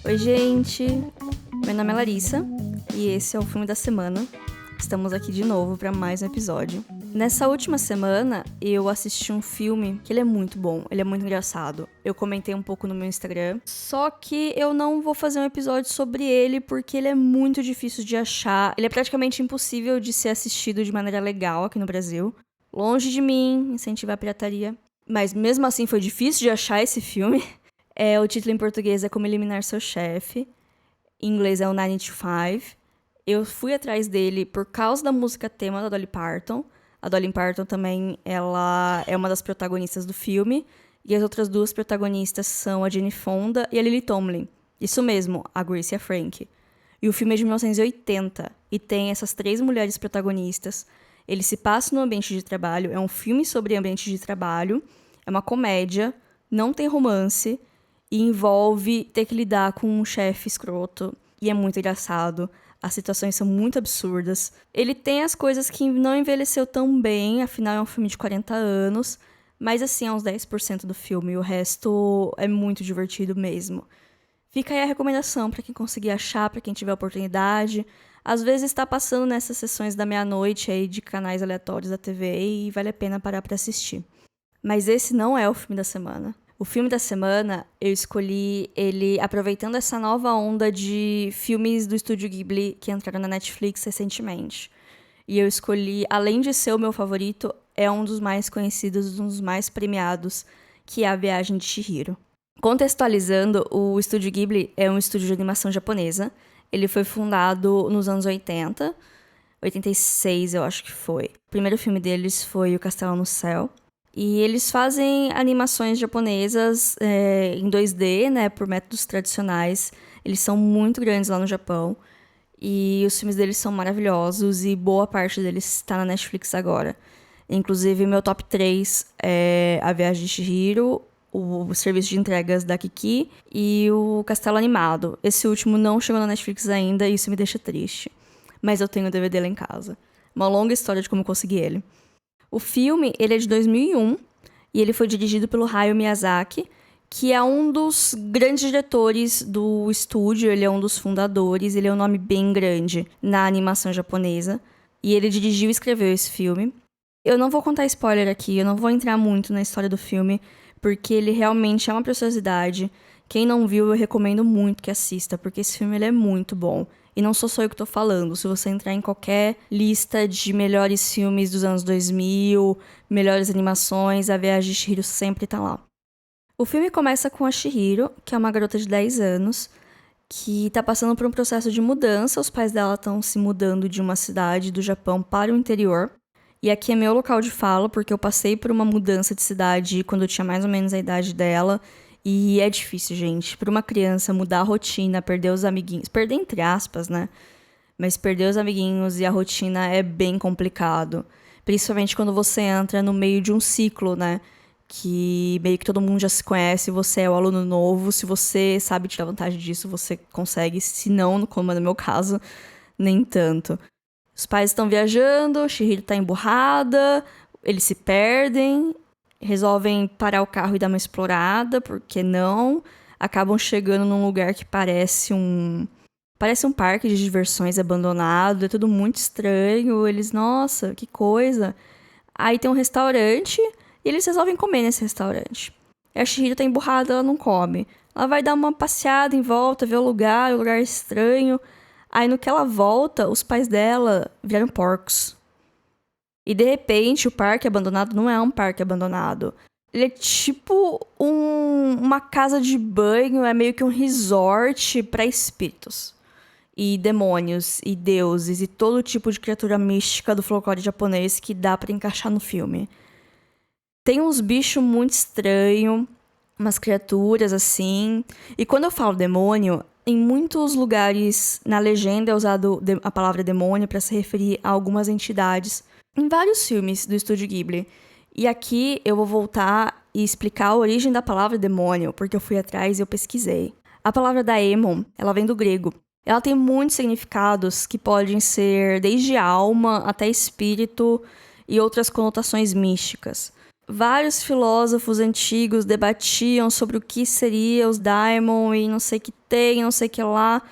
Oi, gente! Meu nome é Larissa e esse é o filme da semana. Estamos aqui de novo para mais um episódio. Nessa última semana, eu assisti um filme que ele é muito bom, ele é muito engraçado. Eu comentei um pouco no meu Instagram, só que eu não vou fazer um episódio sobre ele porque ele é muito difícil de achar. Ele é praticamente impossível de ser assistido de maneira legal aqui no Brasil. Longe de mim incentivar a pirataria. Mas mesmo assim foi difícil de achar esse filme. O título em português é Como Eliminar Seu Chefe. Em inglês é o 9 to 5. Eu fui atrás dele por causa da música tema da Dolly Parton. A Dolly Parton também, ela é uma das protagonistas do filme. E as outras duas protagonistas são a Jane Fonda e a Lily Tomlin. Isso mesmo, a Grace e a Frank. E o filme é de 1980 e tem essas três mulheres protagonistas. Ele se passa no ambiente de trabalho, é um filme sobre ambiente de trabalho, é uma comédia, não tem romance e envolve ter que lidar com um chefe escroto. E é muito engraçado. As situações são muito absurdas. Ele tem as coisas que não envelheceu tão bem, afinal é um filme de 40 anos. Mas assim, é uns 10% do filme. O resto é muito divertido mesmo. Fica aí a recomendação para quem conseguir achar, para quem tiver oportunidade. Às vezes está passando nessas sessões da meia-noite aí de canais aleatórios da TV e vale a pena parar para assistir. Mas esse não é o filme da semana. O filme da semana, eu escolhi ele aproveitando essa nova onda de filmes do Estúdio Ghibli que entraram na Netflix recentemente. E eu escolhi, além de ser o meu favorito, é um dos mais conhecidos, um dos mais premiados, que é A Viagem de Chihiro. Contextualizando, o Estúdio Ghibli é um estúdio de animação japonesa. Ele foi fundado nos anos 80, 86 eu acho que foi. O primeiro filme deles foi O Castelo no Céu. E eles fazem animações japonesas em 2D, né, por métodos tradicionais. Eles são muito grandes lá no Japão. E os filmes deles são maravilhosos e boa parte deles está na Netflix agora. Inclusive, meu top 3 é A Viagem de Chihiro, o serviço de entregas da Kiki e o Castelo Animado. Esse último não chegou na Netflix ainda e isso me deixa triste. Mas eu tenho o DVD lá em casa. Uma longa história de como eu consegui ele. O filme, ele é de 2001 e ele foi dirigido pelo Hayao Miyazaki, que é um dos grandes diretores do estúdio, ele é um dos fundadores, ele é um nome bem grande na animação japonesa. E ele dirigiu e escreveu esse filme. Eu não vou contar spoiler aqui, eu não vou entrar muito na história do filme, porque ele realmente é uma preciosidade. Quem não viu, eu recomendo muito que assista, porque esse filme ele é muito bom. E não sou só eu que tô falando. Se você entrar em qualquer lista de melhores filmes dos anos 2000, melhores animações, A Viagem de Chihiro sempre tá lá. O filme começa com a Chihiro, que é uma garota de 10 anos, que tá passando por um processo de mudança. Os pais dela estão se mudando de uma cidade do Japão para o interior. E aqui é meu local de fala, porque eu passei por uma mudança de cidade quando eu tinha mais ou menos a idade dela. E é difícil, gente. Para uma criança mudar a rotina, perder os amiguinhos. Perder entre aspas, né? Mas perder os amiguinhos e a rotina é bem complicado. Principalmente quando você entra no meio de um ciclo, né? Que meio que todo mundo já se conhece, você é o aluno novo. Se você sabe tirar vantagem disso, você consegue. Se não, como é no meu caso, nem tanto. Os pais estão viajando, Chihiro tá emburrada, eles se perdem. Resolvem parar o carro e dar uma explorada, por que não? Acabam chegando num lugar que parece um parque de diversões abandonado, é tudo muito estranho. Eles, nossa, que coisa. Aí tem um restaurante e eles resolvem comer nesse restaurante. E a Chihiro tá emburrada, ela não come. Ela vai dar uma passeada em volta, ver o lugar estranho. Aí no que ela volta, os pais dela viraram porcos. E de repente, o parque abandonado não é um parque abandonado. Ele é tipo uma casa de banho, é meio que um resort para espíritos. E demônios, e deuses, e todo tipo de criatura mística do folclore japonês que dá para encaixar no filme. Tem uns bichos muito estranhos, umas criaturas assim. E quando eu falo demônio, em muitos lugares na legenda é usado a palavra demônio para se referir a algumas entidades em vários filmes do Estúdio Ghibli. E aqui eu vou voltar e explicar a origem da palavra demônio, porque eu fui atrás e eu pesquisei. A palavra daemon, ela vem do grego. Ela tem muitos significados que podem ser desde alma até espírito e outras conotações místicas. vários filósofos antigos debatiam sobre o que seria os Daimon e não sei o que tem, não sei o que lá.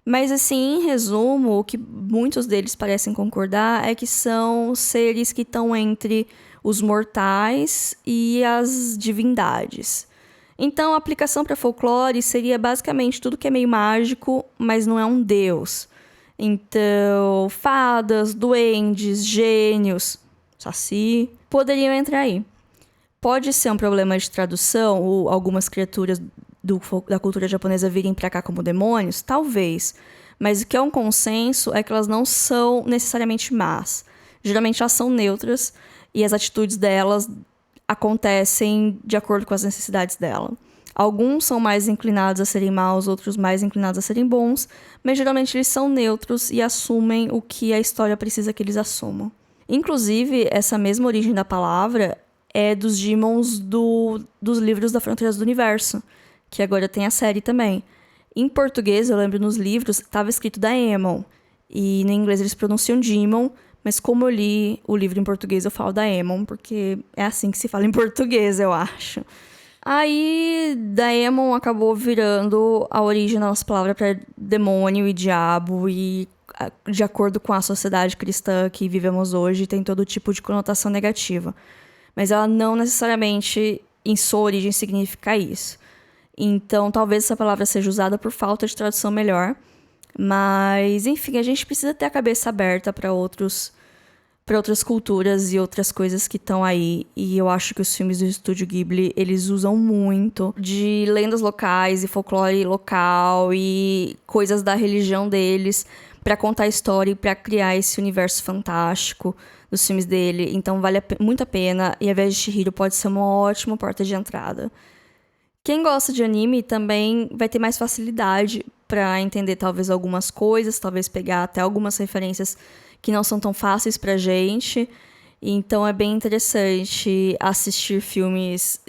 Mas, assim, em resumo, o que muitos deles parecem concordar é que são seres que estão entre os mortais e as divindades. Então, a aplicação para folclore seria basicamente tudo que é meio mágico, mas não é um deus. Então, fadas, duendes, gênios, saci, poderiam entrar aí. Pode ser um problema de tradução, ou algumas criaturas da cultura japonesa virem pra cá como demônios? Talvez. Mas o que é um consenso é que elas não são necessariamente más. Geralmente elas são neutras e as atitudes delas acontecem de acordo com as necessidades dela. Alguns são mais inclinados a serem maus, outros mais inclinados a serem bons, mas geralmente eles são neutros e assumem o que a história precisa que eles assumam. Inclusive, essa mesma origem da palavra é dos Demons dos livros da Fronteiras do Universo, que agora tem a série também. Em português, eu lembro nos livros, estava escrito Daemon, e no inglês eles pronunciam Demon, mas como eu li o livro em português, eu falo Daemon, porque é assim que se fala em português, eu acho. Aí, Daemon acabou virando a origem da nossa palavra para demônio e diabo, e de acordo com a sociedade cristã que vivemos hoje, tem todo tipo de conotação negativa. Mas ela não necessariamente, em sua origem, significa isso. Então, talvez essa palavra seja usada por falta de tradução melhor. Mas, enfim, a gente precisa ter a cabeça aberta para outras culturas e outras coisas que estão aí. E eu acho que os filmes do Estúdio Ghibli, eles usam muito de lendas locais e folclore local e coisas da religião deles para contar a história e para criar esse universo fantástico dos filmes dele. Então vale muito a pena, e a Viagem de Chihiro pode ser uma ótima porta de entrada. Quem gosta de anime também vai ter mais facilidade para entender talvez algumas coisas, talvez pegar até algumas referências que não são tão fáceis pra gente. Então é bem interessante assistir filmes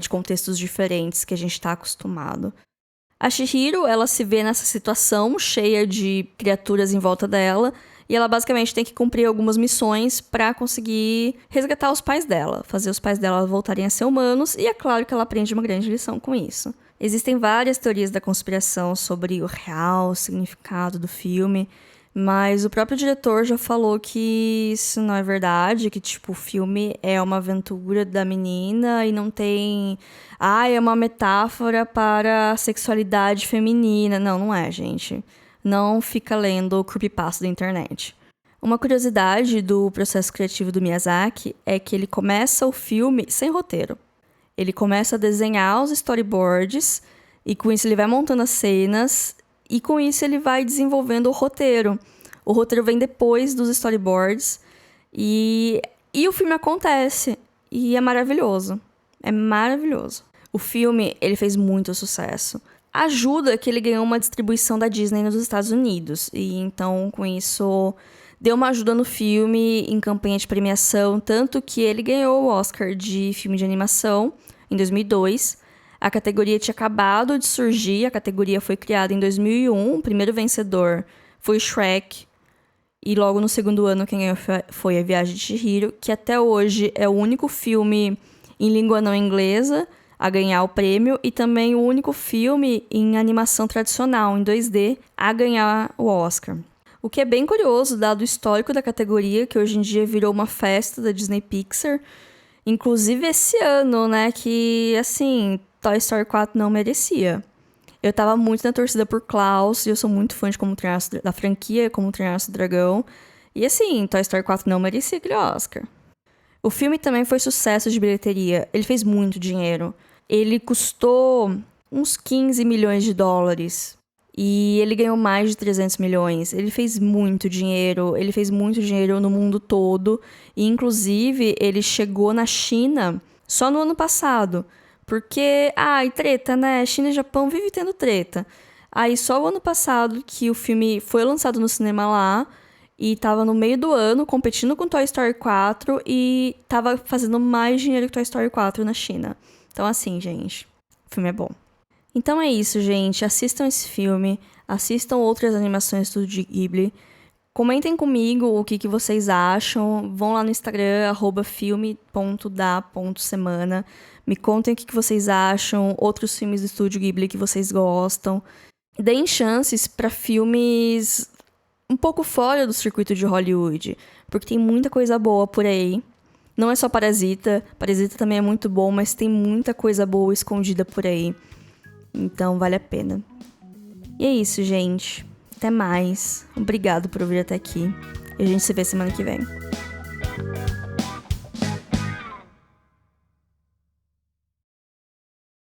de contextos diferentes que a gente tá acostumado. A Chihiro, ela se vê nessa situação cheia de criaturas em volta dela, e ela basicamente tem que cumprir algumas missões para conseguir resgatar os pais dela, fazer os pais dela voltarem a ser humanos, e é claro que ela aprende uma grande lição com isso. Existem várias teorias da conspiração sobre o real significado do filme, mas o próprio diretor já falou que isso não é verdade, que, tipo, o filme é uma aventura da menina e não tem... é uma metáfora para a sexualidade feminina. Não, não é, gente. Não fica lendo o creepypasta da internet. Uma curiosidade do processo criativo do Miyazaki é que ele começa o filme sem roteiro. Ele começa a desenhar os storyboards e com isso ele vai montando as cenas e com isso ele vai desenvolvendo o roteiro. O roteiro vem depois dos storyboards e o filme acontece e é maravilhoso. É maravilhoso. O filme, ele fez muito sucesso. Ajuda que ele ganhou uma distribuição da Disney nos Estados Unidos. E então, com isso, deu uma ajuda no filme em campanha de premiação, tanto que ele ganhou o Oscar de filme de animação em 2002. A categoria tinha acabado de surgir, a categoria foi criada em 2001, o primeiro vencedor foi Shrek, e logo no segundo ano quem ganhou foi A Viagem de Chihiro, que até hoje é o único filme em língua não inglesa a ganhar o prêmio, e também o único filme em animação tradicional, em 2D, a ganhar o Oscar. O que é bem curioso, dado o histórico da categoria, que hoje em dia virou uma festa da Disney Pixar, inclusive esse ano, né, que, assim, Toy Story 4 não merecia. Eu tava muito na torcida por Klaus, e eu sou muito fã de da franquia Como Treinar Seu Dragão, e assim, Toy Story 4 não merecia aquele Oscar. O filme também foi sucesso de bilheteria, ele fez muito dinheiro. Ele custou uns 15 milhões de dólares e ele ganhou mais de 300 milhões. Ele fez muito dinheiro no mundo todo. E, inclusive, ele chegou na China só no ano passado. Porque, e treta, né? China e Japão vivem tendo treta. Aí, só o ano passado que o filme foi lançado no cinema lá, e tava no meio do ano competindo com Toy Story 4 e tava fazendo mais dinheiro que Toy Story 4 na China. Então, assim, gente, o filme é bom. Então é isso, gente. Assistam esse filme, assistam outras animações do Estúdio Ghibli. Comentem comigo o que vocês acham. Vão lá no Instagram, @filme.da.semana. Me contem o que vocês acham, outros filmes do Estúdio Ghibli que vocês gostam. Deem chances para filmes um pouco fora do circuito de Hollywood, porque tem muita coisa boa por aí. Não é só Parasita. Parasita também é muito bom, mas tem muita coisa boa escondida por aí. Então vale a pena. E é isso, gente. Até mais. Obrigado por ouvir até aqui. E a gente se vê semana que vem.